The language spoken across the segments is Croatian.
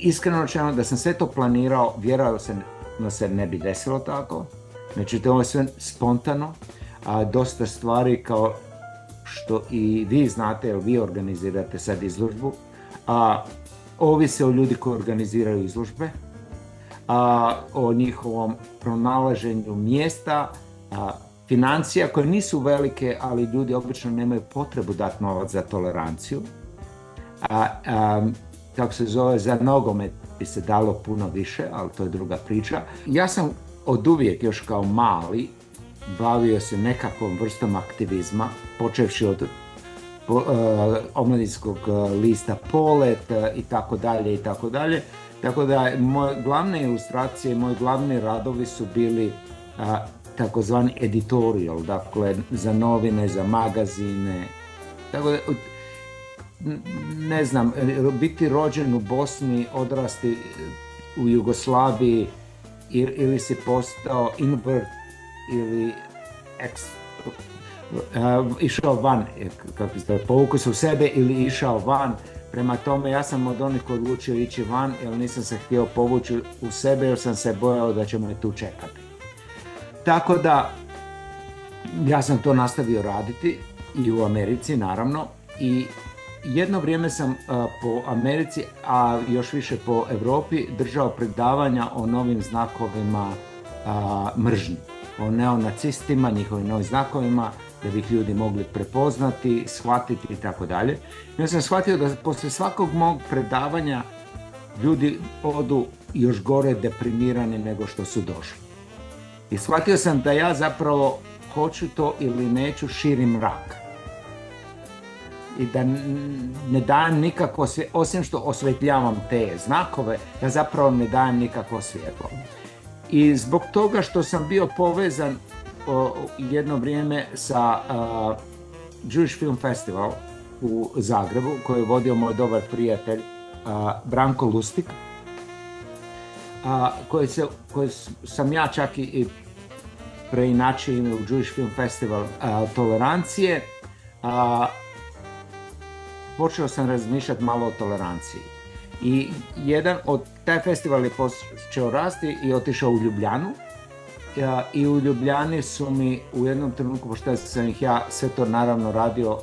Iskreno rečeno, da sam sve to planirao, vjerojatno se ne bi desilo tako. Znači, to je sve spontano, a dosta stvari kao što i vi znate, jer vi organizirate sad izložbu, ovise o ljudi koji organiziraju izložbe, o njihovom pronalaženju mjesta, financija koje nisu velike, ali ljudi obično nemaju potrebu dati novac za toleranciju. Kako se zove, za nogomet bi se dalo puno više, ali to je druga priča. Ja sam oduvijek još kao mali bavio se nekakvom vrstom aktivizma, počevši od omladinskog lista Polet i tako dalje i tako dalje. Tako da moje glavne ilustracije, moji glavni radovi su bili takozvani editorial, dakle za novine, za magazine. Tako da, ne znam, biti rođen u Bosni, odrasti u Jugoslaviji ili si postao invert ili išao van, kako ste povukao se u sebe ili išao van. Prema tome, ja sam od onih odlučio ići van, jer nisam se htio povući u sebe, jer sam se bojao da će me tu čekati. Tako da, ja sam to nastavio raditi i u Americi, naravno, i jedno vrijeme sam po Americi, a još više po Europi, držao predavanja o novim znakovima mržnje, o neonacistima, njihovim novim znakovima, da bi ih ljudi mogli prepoznati, shvatiti i tako dalje. Ja sam shvatio da poslije svakog mog predavanja ljudi odu još gore deprimirani nego što su došli. I shvatio sam da ja zapravo hoću to ili neću, širim mrak. I da ne dajem nikako, osim što osvetljavam te znakove, ja zapravo ne dajem nikakvo svjetlo. I zbog toga što sam bio povezan jedno vrijeme sa Jewish Film Festival u Zagrebu, koji je vodio moj dobar prijatelj Branko Lustig, koji sam ja čak i preinačio ime u Jewish Film Festival tolerancije. Počeo sam razmišljati malo o toleranciji. I taj festival je počeo rasti i otišao u Ljubljanu. I u Ljubljani su mi u jednom trenutku, pošto sam ih ja sve to naravno radio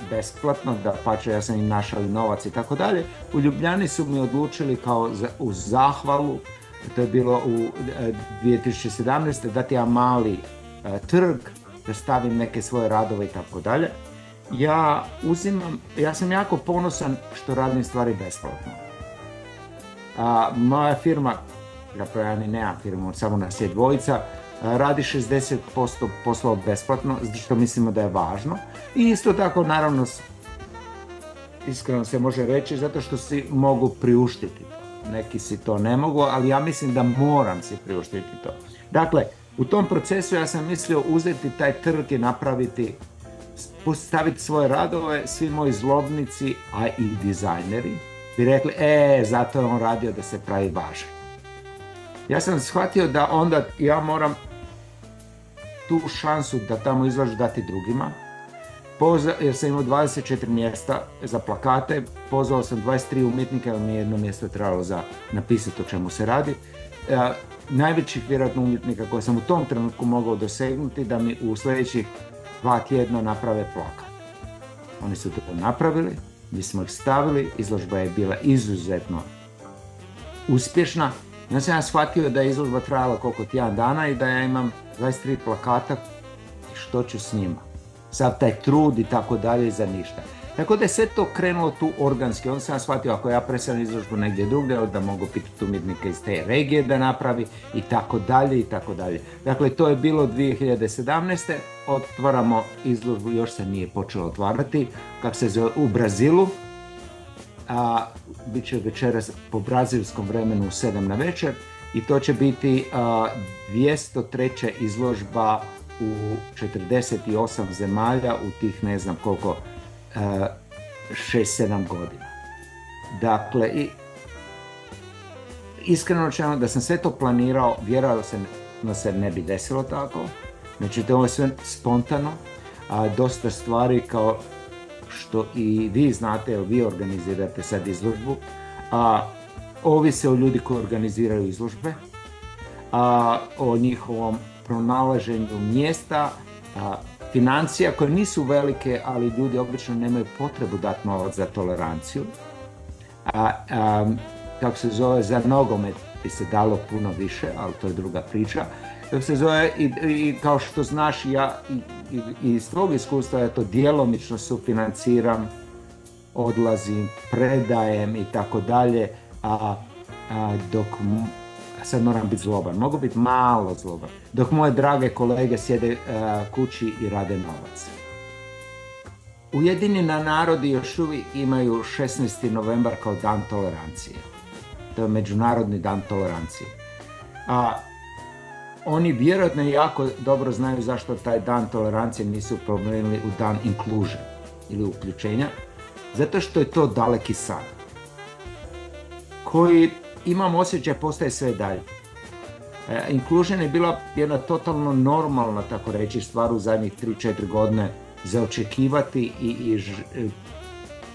besplatno, da pače ja sam im našao i novac i tako dalje, u Ljubljani su mi odlučili kao uz zahvalu, to je bilo u 2017. dati ja mali trg, da stavim neke svoje radove i tako dalje. Ja sam jako ponosan što radim stvari besplatno. Moja firma, zapravo ja ni nemam firmu, samo nas je dvojica, radi 60% poslova besplatno, što mislimo da je važno. I isto tako, naravno, iskreno se može reći, zato što si mogu priuštiti to. Neki si to ne mogu, ali ja mislim da moram si priuštiti to. Dakle, u tom procesu ja sam mislio uzeti taj trg i napraviti, postaviti svoje radove, svi moji zlobnici, a i dizajneri, bi rekli, zato je on radio da se pravi važan. Ja sam shvatio da onda ja moram tu šansu da tamo izlažu dati drugima. Jer sam imao 24 mjesta za plakate, pozvao sam 23 umjetnika, jer mi je jedno mjesto trebalo za napisati o čemu se radi. Najvećih vjerojatno umjetnika koje sam u tom trenutku mogao dosegnuti da mi u sljedećih 2 tjedna naprave plakat. Oni su to napravili, mi smo ih stavili, izložba je bila izuzetno uspješna. Ja sam shvatio da je izložba trajala koliko tjedan dana i da ja imam 23 plakata i što ću s njima. Sad taj trud i tako dalje za ništa. Tako da je sve to krenulo tu organski. Onda sam shvatio ako ja preselim izložbu negdje drugdje, da mogu pitati umjetnika iz te regije da napravi i tako dalje i tako dalje. Dakle, to je bilo 2017. Otvaramo izložbu, još se nije počelo otvarati, kako se zove, u Brazilu. Biće večeras po brazilskom vremenu u 7 na večer i to će biti 203. izložba u 48 zemalja u tih ne znam koliko 6-7 godina. Dakle, iskreno rečeno da sam sve to planirao, vjerojatno se ne bi desilo tako. Znači, to je sve spontano, dosta stvari kao što i vi znate, jer vi organizirate sad izložbu, ovise o ljudi koji organiziraju izložbe, o njihovom pronalaženju mjesta, financija koje nisu velike, ali ljudi obično nemaju potrebu dati novac za toleranciju. Kako se zove, za nogomet bi se dalo puno više, ali to je druga priča. Kako se zove, i kao što znaš, ja i iz tvog iskustva ja to djelomično sufinanciram, odlazim, predajem i tako dalje, dok sad moram biti zloban, mogu biti malo zloban, dok moje drage kolege sjede kući i rade novac. Ujedinjeni narodi još uvijek imaju 16. novembar kao dan tolerancije. To je Međunarodni dan tolerancije. Oni vjerojatno jako dobro znaju zašto taj dan tolerancije nisu promijenili u dan inclusion ili uključenja. Zato što je to daleki san koji, imam osjećaj, postaje sve dalje. Inclusion je bila jedna totalno normalna, tako reći, stvar u zadnjih 3-4 godine za očekivati i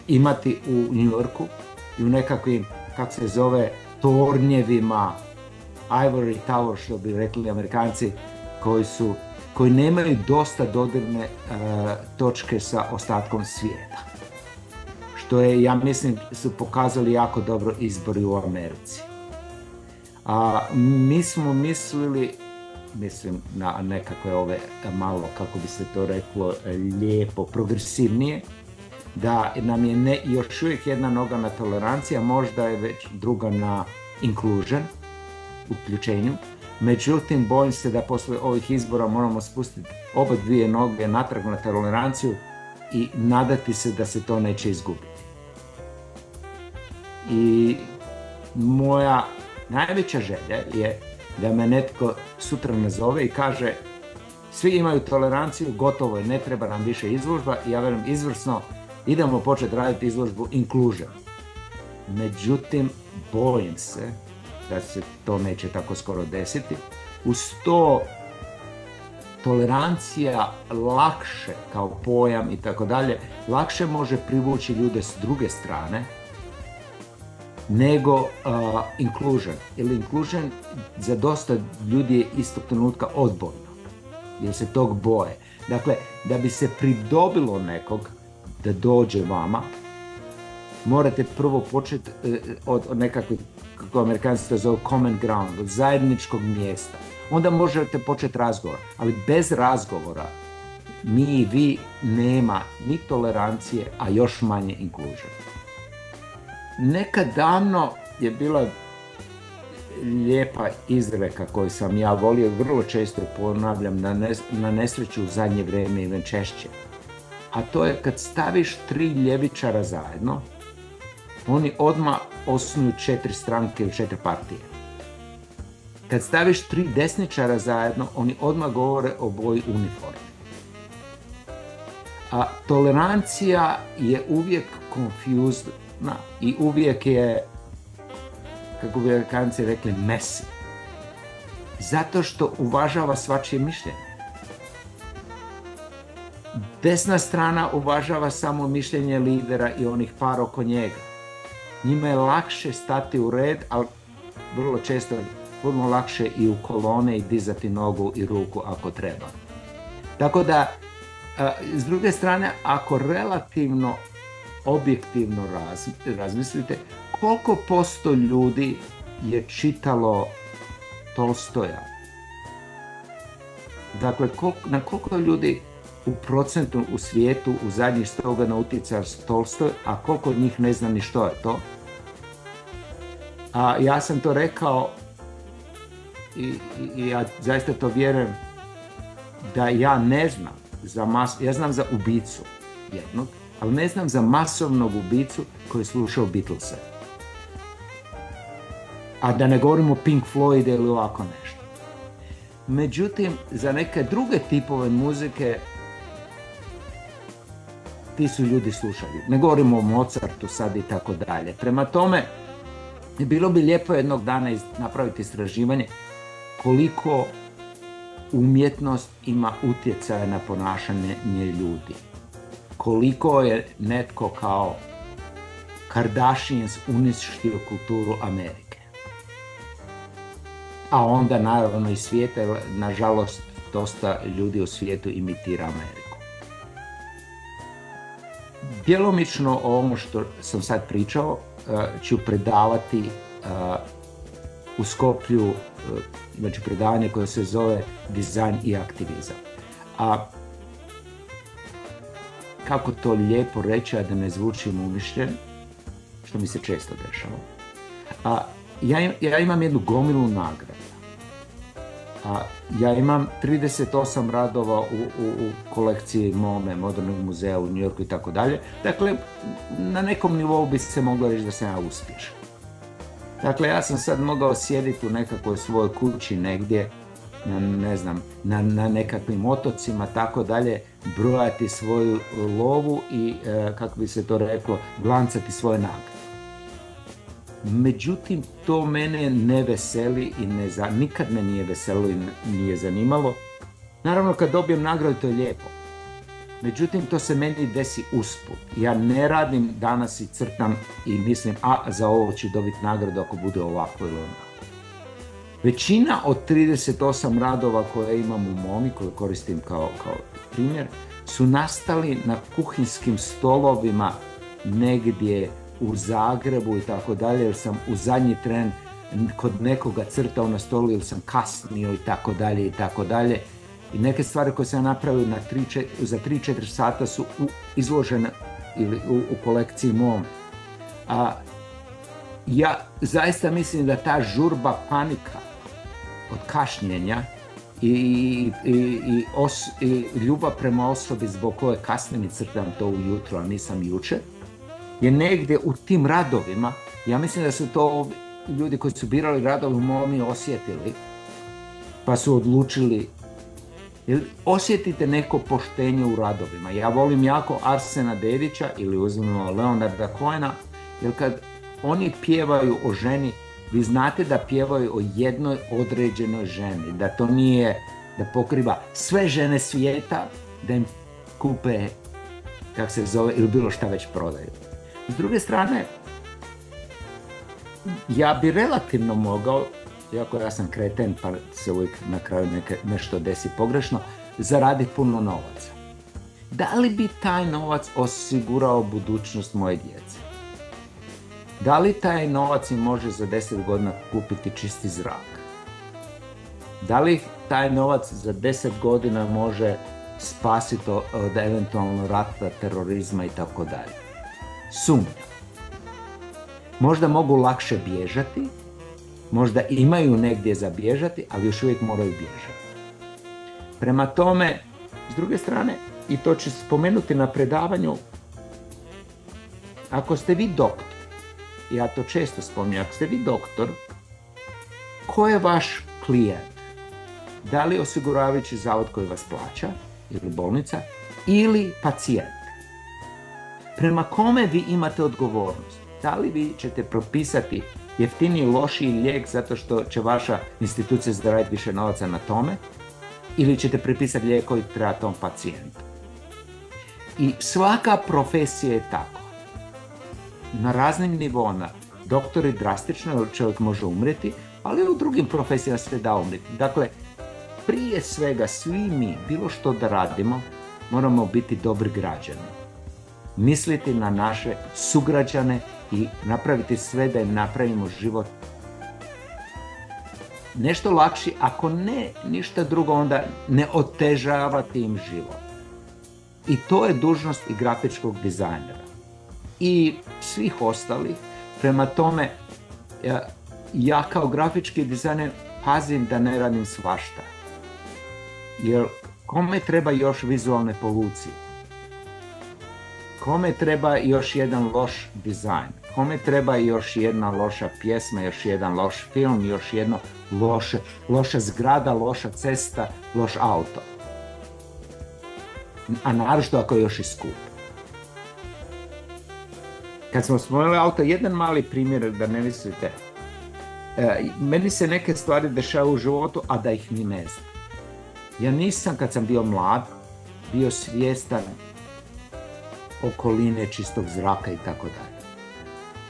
imati u New Yorku i u nekakvim, kako se zove, tornjevima, Ivory Tower, što bi rekli Amerikanci, koji nemaju dosta dodirne točke sa ostatkom svijeta. Što je, ja mislim, su pokazali jako dobro izbori u Americi. Mi smo mislili, mislim na nekakve ove malo, kako bi se to reklo, lijepo, progresivnije, da nam je još uvijek jedna noga na toleranciji, a možda je već druga na inclusion, uključenju. Međutim, bojim se da posle ovih izbora moramo spustiti oba dvije noge natrag na toleranciju i nadati se da se to neće izgubiti. I moja najveća želja je da me netko sutra nazove i kaže svi imaju toleranciju, gotovo je, ne treba nam više izložba, i ja velim izvrsno, idemo početi raditi izložbu inclusion. Međutim, bojim se da se to neće tako skoro desiti. Uz to tolerancija lakše kao pojam i tako dalje, lakše može privući ljude s druge strane nego inclusion. Ili inclusion za dosta ljudi je istog trenutka odbojno, jer se tog boje. Dakle, da bi se pridobilo nekog da dođe vama, morate prvo početi od nekakvih, kako Amerikanci to zovu, common ground, od zajedničkog mjesta. Onda možete početi razgovor, ali bez razgovora mi i vi nema ni tolerancije, a još manje inclusion. Nekad davno je bila lijepa izreka koju sam ja volio, vrlo često ponavljam, na nesreću u zadnje vrijeme i češće. A to je kad staviš 3 ljevičara zajedno, oni odmah osnuju 4 stranke ili 4 partije. Kad staviš 3 desničara zajedno, oni odmah govore o boji uniforme. A tolerancija je uvijek confused i uvijek je, kako bi Amerikanci rekli, messy. Zato što uvažava svačije mišljenje. Desna strana uvažava samo mišljenje lidera i onih par oko njega. Njima je lakše stati u red, ali vrlo često puno lakše i u kolone i dizati nogu i ruku ako treba. Tako da, s druge strane, ako relativno objektivno razmislite, koliko posto ljudi je čitalo Tolstoja? Dakle, na koliko ljudi u procentu u svijetu u zadnjih 100 godina utjecao Tolstoj, a koliko od njih ne zna ni što je to? Ja sam to rekao i ja zaista to vjerujem da ja ne znam ja znam za ubicu jednog, ali ne znam za masovnog ubicu koji je slušao Beatlese. A da ne govorimo o Pink Floyd ili ovako nešto. Međutim, za neke druge tipove muzike ti su ljudi slušali. Ne govorimo o Mozartu sad i tako dalje. Prema tome, bilo bi lijepo jednog dana napraviti istraživanje koliko umjetnost ima utjecaja na ponašanje ljudi. Koliko je netko Kardashians uništio kulturu Amerike. A onda naravno i svijeta, nažalost, dosta ljudi u svijetu imitira Ameriku. Djelomično o ovom što sam sad pričao ću predavati u Skoplju, znači predavanje koje se zove Dizajn i aktivizam. A kako to lijepo reći, a da ne zvučim umišljen, što mi se često dešava. Ja imam jednu gomilu nagrada. Ja imam 38 radova u kolekciji mome Modernog muzeja u New Yorku i tako dalje. Dakle, na nekom nivou bi se moglo reći da sam ja uspješan. Dakle, ja sam sad mogao sjediti u nekakvoj svojoj kući negdje, ne znam, na nekakvim otocima, tako dalje, brojati svoju lovu i, kako bi se to reklo, glancati svoje nagrade. Međutim, to mene ne veseli i nikad me nije veselilo i nije zanimalo. Naravno, kad dobijem nagradu, to je lijepo. Međutim, to se meni desi usput. Ja ne radim danas i crtam i mislim, za ovo ću dobiti nagradu ako bude ovako ili onako. Većina od 38 radova koje imam u MoMI, koje koristim kao primjer, su nastali na kuhinskim stolovima negdje u Zagrebu i tako dalje, jer sam u zadnji tren kod nekoga crtao na stolu ili sam kasnio i tako dalje i tako dalje. I neke stvari koje sam napravio za 3-4 sata su izložene ili u kolekciji MoMI. Ja zaista mislim da ta žurba, panika od kašnjenja i ljubav prema osobi zbog koje kasnim i crtam to ujutro, a nisam jučer, je negdje u tim radovima. Ja mislim da su to ljudi koji su birali radove u MoMI osjetili, pa su odlučili. Osjetite neko poštenje u radovima. Ja volim jako Arsena Dedića ili uzmimo Leonarda Cohena, jer kad oni pjevaju o ženi, vi znate da pjevaju o jednoj određenoj ženi, da to nije da pokriva sve žene svijeta, da im kupe, kak se zove, ili bilo šta već prodaju. S druge strane, ja bi relativno mogao, iako ja sam kreten pa se uvijek na kraju nešto desi pogrešno, zaraditi puno novaca. Da li bi taj novac osigurao budućnost moje djece? Da li taj novac im može za 10 godina kupiti čisti zrak? Da li taj novac za 10 godina može spasiti od eventualno rata, terorizma i tako dalje? Sumnjam. Možda mogu lakše bježati, možda imaju negdje za bježati, ali još uvijek moraju bježati. Prema tome, s druge strane, i to ću spomenuti na predavanju, ako ste vi doktor, ja to često spominjem, ako ste vi doktor, ko je vaš klijent? Da li osiguravajući zavod koji vas plaća, ili bolnica, ili pacijent? Prema kome vi imate odgovornost? Da li vi ćete propisati jeftiniji, lošiji lijek zato što će vaša institucija zaraditi više novaca na tome, ili ćete prepisati lijek koji treba tom pacijentu? I svaka profesija je tako. Na raznim nivoima. Doktori drastično, čovjek može umreti, ali u drugim profesijama se da umreti. Dakle, prije svega svi mi, bilo što da radimo, moramo biti dobri građani. Misliti na naše sugrađane i napraviti sve da im napravimo život nešto lakši, ako ne ništa drugo, onda ne otežavati im život. I to je dužnost i grafičkog dizajnera i svih ostalih. Prema tome, ja kao grafički dizajner pazim da ne radim svašta. Jer kome treba još vizualne polucije? Kome treba još jedan loš dizajn? Kome treba još jedna loša pjesma, još jedan loš film, još jedno loša zgrada, loša cesta, loš auto? A naročito ako je još i skup. Kad smo spomenuli auto, jedan mali primjer da ne mislite. Meni se neke stvari dešavaju u životu, a da ih ni ne znam. Ja nisam, kad sam bio mlad, bio svjestan okoline, čistog zraka i tako dalje.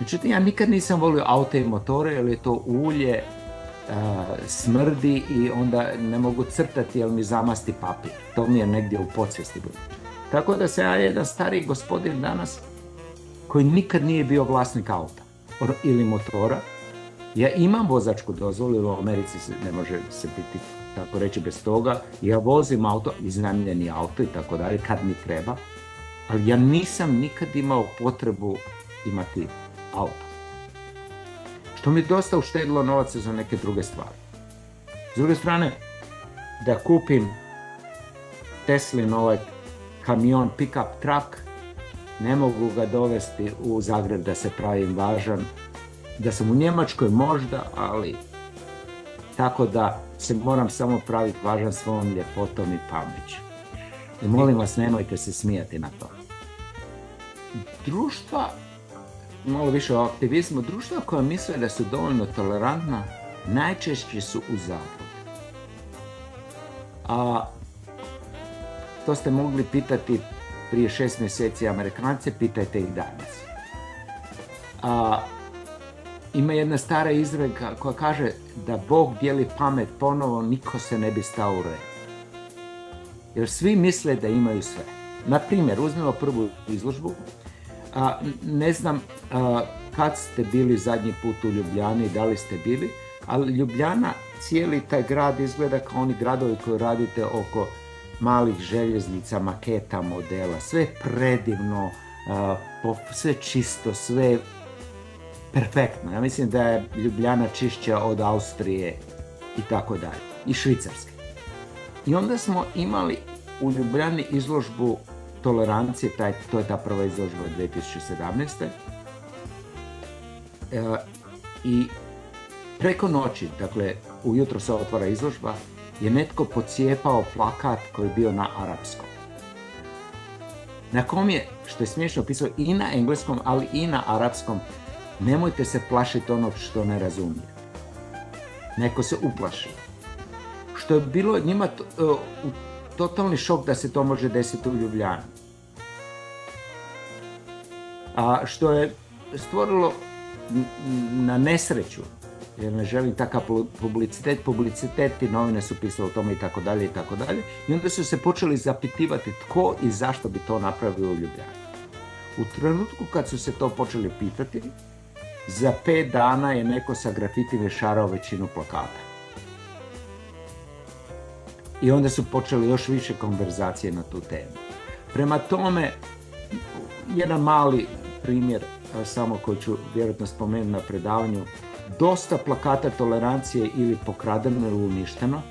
Međutim, ja nikad nisam volio aute i motore jer je to ulje, smrdi i onda ne mogu crtati jer mi zamasti papir. To mi je negdje u podsvijesti bilo. Tako da se ja jedan stariji gospodin danas koji nikad nije bio vlasnik auta ili motora. Ja imam vozačku dozvolu, u Americi ne može se biti, tako reći, bez toga. Ja vozim auto, iznajmljeni auto i tako dalje, kad mi treba. Ali ja nisam nikad imao potrebu imati auto. Što mi dosta uštedilo novaca za neke druge stvari. S druge strane, da kupim Teslin ovaj kamion, pick-up truck, ne mogu ga dovesti u Zagreb da se pravim važan. Da sam u Njemačkoj možda, ali tako da se moram samo praviti važan svojom ljepotom i pameću. I molim vas, nemojte se smijati na to. Društva, malo više o aktivizmu, društva koja misle da su dovoljno tolerantna, najčešće su u zabludi. A to ste mogli pitati prije 6 mjeseci Amerikance, pitajte ih danas. Ima jedna stara izreka koja kaže da Bog dijeli pamet ponovo, niko se ne bi stao u red. Jer svi misle da imaju sve. Na primjer, uzmemo prvu izložbu. Ne znam kad ste bili zadnji put u Ljubljani, da li ste bili, ali Ljubljana, cijeli taj grad izgleda kao oni gradovi koji radite oko malih željeznica, maketa, modela. Sve predivno, sve čisto, sve perfektno. Ja mislim da je Ljubljana čišća od Austrije i tako dalje. I Švicarske. I onda smo imali u Ljubljani izložbu tolerancije, to je ta prva izložba 2017. I preko noći, dakle ujutro se otvara izložba, je netko pocijepao plakat koji je bio na arapskom. Na kom je, što je smiješno, pisao i na engleskom, ali i na arapskom: nemojte se plašiti onog što ne razumijete. Neko se uplaši. Što je bilo njima totalni šok da se to može desiti u Ljubljani. A što je stvorilo na nesreću, jer ne želim takav publicitet i novine su pisale o tome i tako dalje i tako dalje. I onda su se počeli zapitivati tko i zašto bi to napravio u Ljubljani. U trenutku kad su se to počeli pitati, za 5 dana je neko sa grafitima rešarao većinu plakata. I onda su počeli još više konverzacije na tu temu. Prema tome, jedan mali primjer, samo koji ću vjerojatno spomenuti na predavanju, dosta plakata tolerancije ili pokradeno ili uništeno.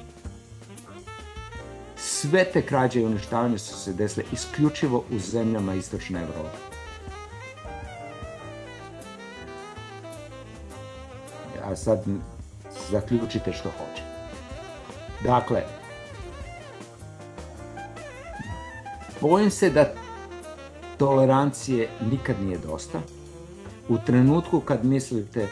Sve te krađe i uništavanje su se desile isključivo u zemljama Istočne Europe. A sad zaključite što hoće. Dakle, bojim se da tolerancije nikad nije dosta. U trenutku kad mislite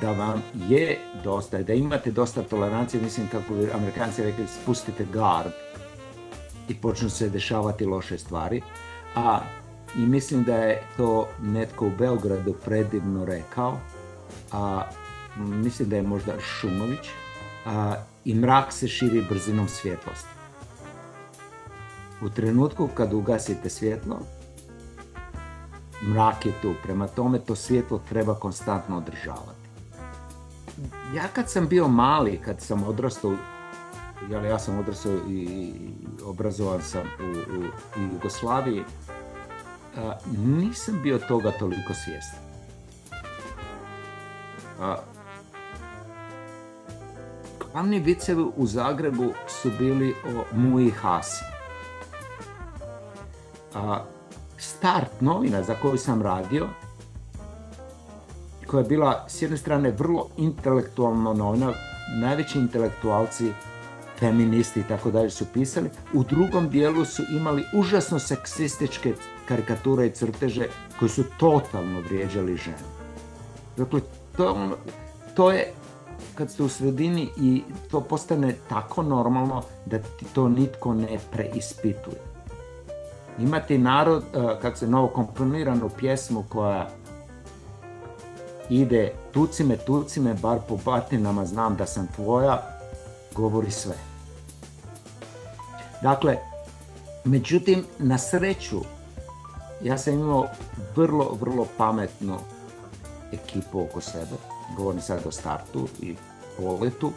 da vam je dosta, da imate dosta tolerancije, mislim kako bi Amerikanci rekli, spustite gard i počnu se dešavati loše stvari. I mislim da je to netko u Beogradu predivno rekao, mislim da je možda Šumović, i mrak se širi brzinom svjetlosti. U trenutku kad ugasite svjetlo, mrak je tu. Prema tome, to svjetlo treba konstantno održavati. Ja kad sam bio mali, kad sam odrastao, ja sam odrastao i obrazovan sam u Jugoslaviji, nisam bio toga toliko svjestan. Glavni vicevi u Zagrebu su bili o Muji Hasi. Start novina za koju sam radio, koja je bila s jedne strane vrlo intelektualna novina, najveći intelektualci, feministi i tako dalje su pisali, u drugom dijelu su imali užasno seksističke karikature i crteže koji su totalno vrijeđali žene. Dakle, to je kad ste u sredini i to postane tako normalno da ti to nitko ne preispituje. Imate narod, kako se novo komponiranu pjesmu koja ide tuci me, bar po batinama znam da sam tvoja, govori sve. Dakle, međutim, na sreću, ja sam imao vrlo, vrlo pametnu ekipu oko sebe, govorim sad o startu i poletu.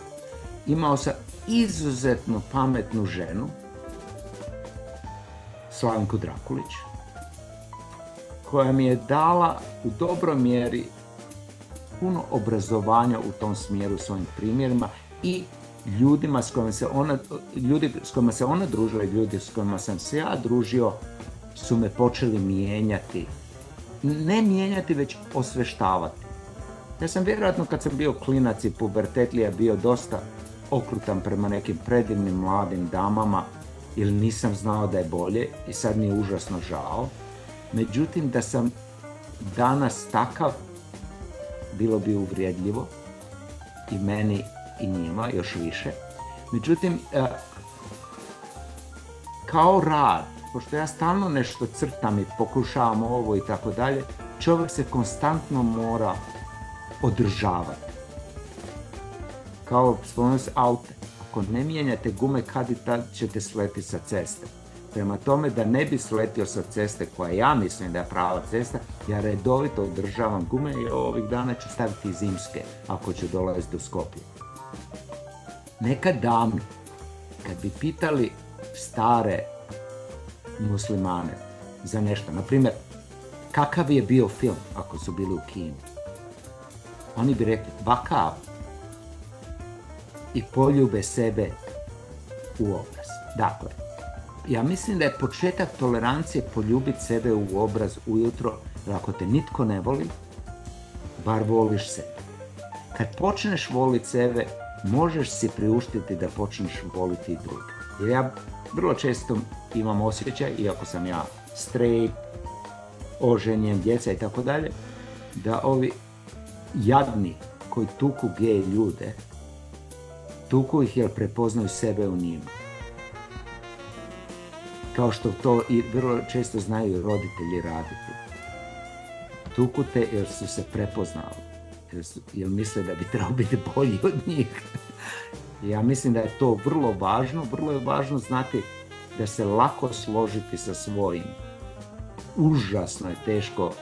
Imao sam izuzetno pametnu ženu, Slavenku Drakulić, koja mi je dala u dobroj mjeri puno obrazovanja u tom smjeru svojim primjerima i ljudima s kojima se ona družila i ljudi s kojima sam se ja družio su me počeli mijenjati. Ne mijenjati, već osveštavati. Ja sam vjerojatno kad sam bio klinac i pubertetlija bio dosta okrutan prema nekim predivnim mladim damama ili nisam znao da je bolje i sad mi je užasno žao. Međutim, da sam danas takav, bilo bi uvrijedljivo i meni i njima još više. Međutim, kao rad, pošto ja stalno nešto crtam i pokušavam ovo i tako dalje, čovjek se konstantno mora održavati. Kao spomenuo se aute. Ako ne mijenjate gume, kad i tad ćete sletiti sa ceste. Prema tome, da ne bi sletio sa ceste koja ja mislim da je prava cesta, ja redovito održavam gume i ovih dana ću staviti zimske ako ću dolaziti do Skopje. Nekad davno, kad bi pitali stare muslimane za nešto, na primjer, kakav je bio film ako su bili u Kini, oni bi rekli vakav i poljube sebe u obraz. Dakle, ja mislim da je početak tolerancije poljubiti sebe u obraz ujutro, jer ako te nitko ne voli, bar voliš sebe. Kad počneš voliti sebe, možeš si priuštiti da počneš voliti i druge. Jer ja vrlo često imam osjećaj, iako sam ja straight, oženjen, djeca i tako dalje, da ovi jadni koji tuku gej ljude, tuku ih jer prepoznaju sebe u njima. Kao što to i vrlo često znaju roditelji raditi. Tuku te jer su se prepoznali, jer misle da bi trebalo biti bolji od njih. Ja mislim da je to vrlo je važno znati da se lako složiti sa svojim. Užasno je teško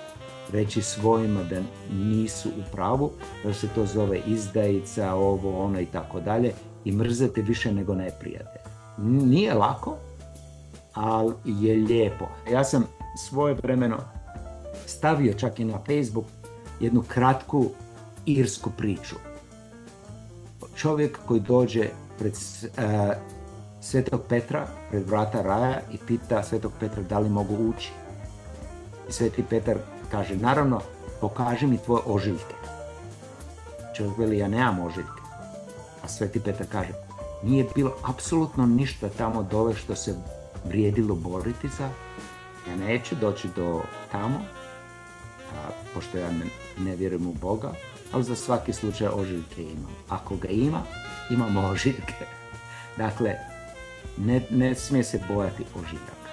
reći svojima da nisu u pravu, jer se to zove izdajica, ovo, ono i tako dalje, i mrzete više nego neprijatelj. Nije lako, ali je lijepo. Ja sam svojevremeno stavio čak i na Facebook jednu kratku irsku priču. Čovjek koji dođe pred Svetog Petra, pred vrata raja i pita Svetog Petra da li mogu ući. I Sveti Petar kaže, naravno, pokaži mi tvoje ožiljke. Čovjek veli, ja nemam ožiljke. A Sveti Petar kaže, nije bilo apsolutno ništa tamo dole što se vrijedilo boriti za. Ja neću doći do tamo, pošto ja ne vjerujem u Boga, ali za svaki slučaj ožiljke imam. Ako ga ima, imamo ožiljke. Dakle, ne smije se bojati ožiljaka.